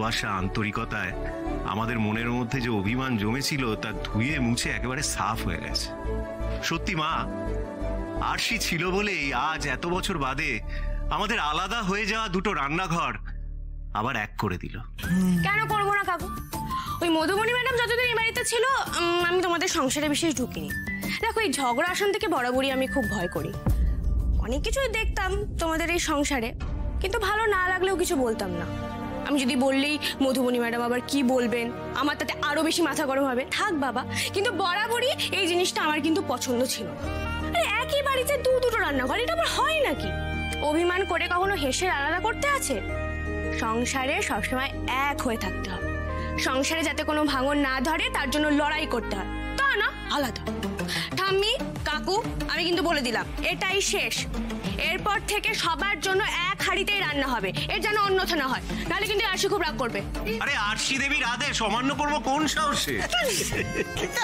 ভালোবাসা আন্তরিকতায় আমাদের মনের মধ্যে যে অভিমান জমেছিল তা ধুয়ে মুছে একেবারে সাফ হয়ে গেছে। সত্যি মা, আরশি ছিল বলেই আজ এত বছর বাদে আমাদের আলাদা হয়ে যাওয়া দুটো রান্নাঘর আবার এক করে দিল। কেন করবো না কাকু? ওই মধুবনী ম্যাডাম যতদিন এই বাড়িতে ছিল আমি তোমাদের সংসারে বিশেষ ঢুকিনি। দেখো, এই ঝগড়া আসন থেকে বরাবরই আমি খুব ভয় করি। অনেক কিছুই দেখতাম তোমাদের এই সংসারে, কিন্তু ভালো না লাগলেও কিছু বলতাম না। আমি যদি বললেই মধুবনী ম্যাডাম আবার কি বলবেন, আমার তাতে আরো বেশি মাথা গরম হবে। থাক বাবা, কিন্তু বরাবরই এই জিনিসটা আমার কিন্তু পছন্দ ছিল। আরে একই বাড়িতে দুটো রান্নাঘর, এটা আবার হয় নাকি? অভিমান করে কখনো হেসে আলাদা করতে আছে? সংসারে সবসময় এক হয়ে থাকতে হবে। সংসারে যাতে কোনো ভাঙন না ধরে তার জন্য লড়াই করতে হয়, তা না আলাদা। ঠাম্মি, কাকু, আমি কিন্তু বলে দিলাম এটাই শেষ। এরপর থেকে সবার জন্য এক হাঁড়িতেই রান্না হবে, এর যেন অন্যথা না হয়, নাহলে কিন্তু আরশি খুব রাগ করবে। আরে আরশি দেবীর আদেশ অমান্য করবো কোন সাহসে?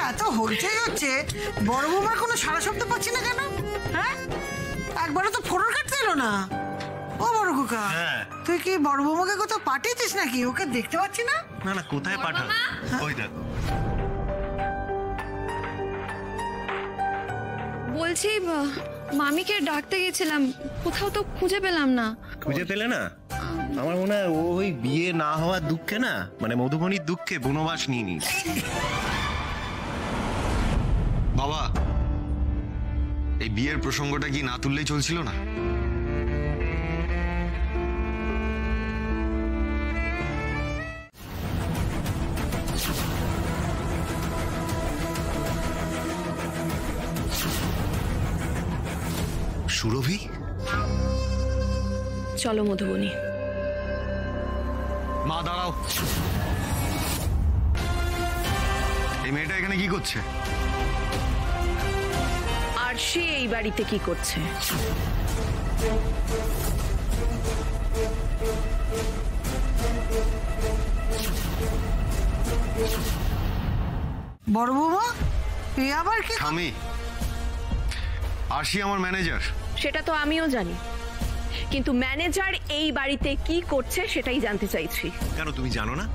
এত হইচই হচ্ছে, বড় বৌমার কোনো সারা শব্দ পাচ্ছি না কেন? হ্যাঁ, একবারও তো ফোড়ন কাটতে এলো না। ও বড় খোকা, তুই কি বড় বৌমাকে কোথাও পাঠিয়েছিস নাকি? ওকে দেখতে পাচ্ছি না। না না, কোথায় পাঠাবো? ওই দেখ। বলছি, মামিকে ডাকতে গেছিলাম, কোথাও তো খুঁজে পেলাম না। খুঁজে পেলে না? আমার মনে হয় ওই বিয়ে না হওয়ার দুঃখে না, মানে মধুবনীর দুঃখে বনবাস নিয়ে নিস। বাবা, এই বিয়ের প্রসঙ্গটা কি না তুললেই চলছিল না? সুরভি, চলো মধুবনী। মা দাঁড়াও, এই মেয়েটা এখানে কি করছে? আরশি এই বাড়িতে কি করছে? বড় বৌমা, তুই আবার কি? আমি আরশি আমার ম্যানেজার। সেটা তো আমিও জানি, কিন্তু ম্যানেজার এই বাড়িতে কি করছে সেটাই জানতে চাইছি। কেন তুমি জানো না?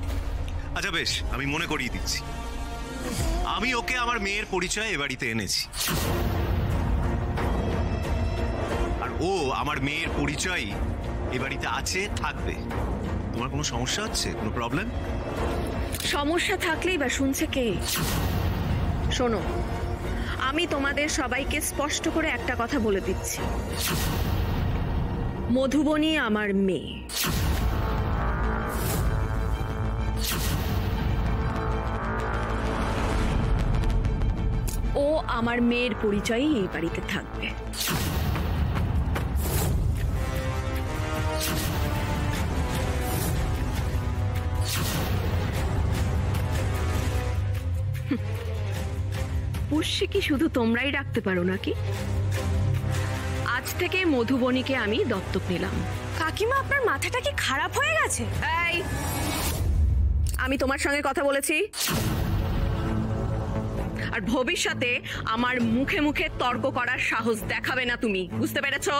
আচ্ছা বেশ, আমি মনে করিয়ে দিচ্ছি। আমি ওকে আমার মেয়ের পরিচয় এ বাড়িতে এনেছি, আর ও আমার মেয়ের পরিচয় এ বাড়িতে আছে, থাকবে। তোমার কোনো সমস্যা হচ্ছে? কোনো প্রবলেম? সমস্যা থাকলেই বা শুনছে কে? শোনো, আমি তোমাদের সবাইকে স্পষ্ট করে একটা কথা বলে দিচ্ছি, মধুবনী আমার মেয়ে। ও আমার মেয়ের পরিচয়ই এই বাড়িতে থাকবে। পুষ্যি কি শুধু তোমরাই রাখতে পারো নাকি? আজ থেকে মধুবনীকে আমি দত্তক নিলাম। কাকিমা, আপনার মাথাটা কি খারাপ হয়ে গেছে? এই, আমি তোমার সঙ্গে কথা বলেছি, আর ভবিষ্যতে আমার মুখে মুখে তর্ক করার সাহস দেখাবে না তুমি, বুঝতে পেরেছো?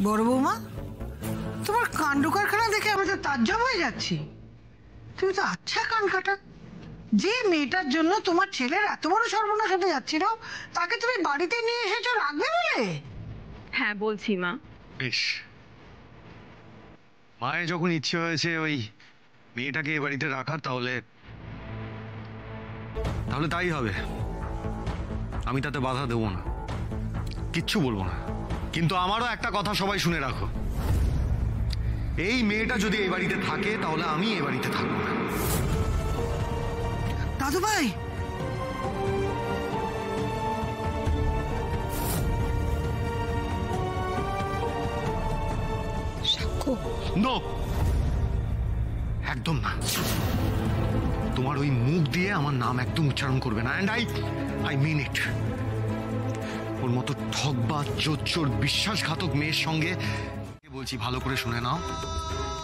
বড় বৌমা, তোমার কাণ্ড কারখানা দেখে আমি তো তাজ্জব হয়ে যাচ্ছি। তুমি তো আচ্ছা কান কাটা। যে মেয়েটার জন্য তোমার ছেলের এত বড় সর্বনাশ হতে যাচ্ছিল, তাকে তুমি বাড়িতে নিয়ে এসেছো রাখবে বলে? হ্যাঁ বলছি মা। বেশ, মায়ের যখন ইচ্ছে হয়েছে ওই মেয়েটাকে এ বাড়িতে রাখার, তাহলে তাই হবে। আমি তাতে বাধা দেবো না, কিচ্ছু বলবো না। কিন্তু আমারও একটা কথা সবাই শুনে রাখো, এই মেয়েটা যদি এই বাড়িতে থাকে তাহলে আমি এ বাড়িতে থাকবো না। দাদু ভাই, নো, একদম না। তোমার ওই মুখ দিয়ে আমার নাম একদম উচ্চারণ করবে না, এন্ড আই মিন ইট। ওর মতো ঠকবাজ, জোচ্চোর, বিশ্বাসঘাতক মেয়ের সঙ্গে বলছি, ভালো করে শুনে নাও,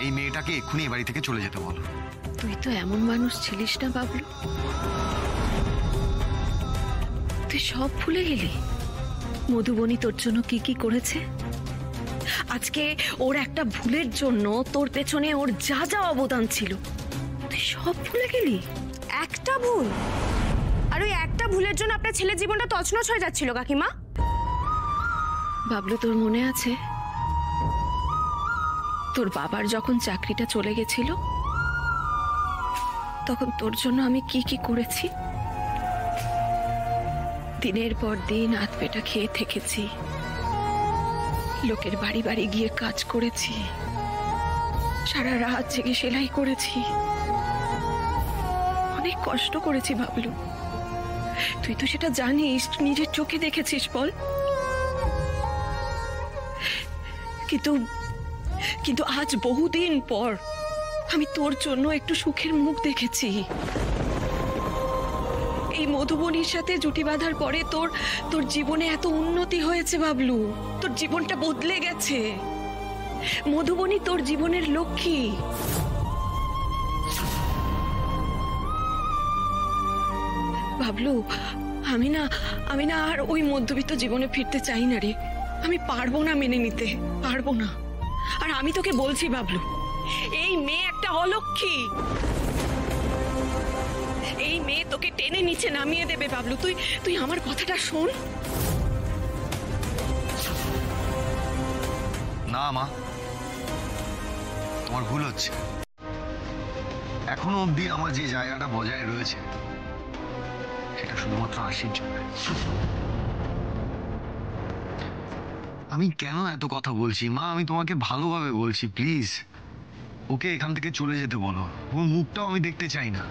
এই মেয়েটাকে এক্ষুনি এ বাড়ি থেকে চলে যেতে বলো। তুই তো এমন মানুষ ছিলিস না বাবলু, তুই সব ভুলে গেলি। মধুবনী তোর জন্য কি কি করেছে, আজকে ওর একটা ভুলের জন্য তোর পেছনে ওর যা যা অবদান ছিল তুই সব ভুলে গেলি। একটা ভুল, আর ওই একটা ভুলের জন্য আপনার ছেলের জীবনটা তছনছ হয়ে যাচ্ছিল কাকিমা। বাবলু, তোর মনে আছে তোর বাবার যখন চাকরিটা চলে গেছিল তখন তোর জন্য আমি কি কি করেছি? দিনের পর দিন হাত পেটা খেয়ে থেকেছি, লোকের বাড়ি বাড়ি গিয়ে কাজ করেছি, সারা রাত জেগে সেলাই করেছি, অনেক কষ্ট করেছি বাবলু। তুই তো সেটা জানিস, নিজের চোখে দেখেছিস বল। কিন্তু কিন্তু আজ বহুদিন পর আমি তোর জন্য একটু সুখের মুখ দেখেছি। এই মধুবনীর সাথে জুটি বাঁধার পরে তোর জীবনে এত উন্নতি হয়েছে বাবলু, তোর জীবনটা বদলে গেছে। মধুবনী তোর জীবনের লক্ষ্মী। বাবলু, আমি না আর ওই মধ্যবিত্ত জীবনে ফিরতে চাই না রে। আমি পারবো না মেনে নিতে, পারবো না। আর আমি তোকে বলছি বাবলু, এই মেয়ে একটা অলক্ষী, এই মেয়ে তোকে টেনে নিচে নামিয়ে দেবে বাবলু। তুই আমার কথাটা শোন। না মা, তোমার ভুল হচ্ছে। এখনো অবধি আমার যে জায়গাটা বজায় রয়েছে সেটা শুধুমাত্র আশির জন্য। আমি কেন এত কথা বলছি মা? আমি তোমাকে ভালোভাবে বলছি, প্লিজ ওকে এখান থেকে চলে যেতে বলো। ওর মুখটাও আমি দেখতে চাই না।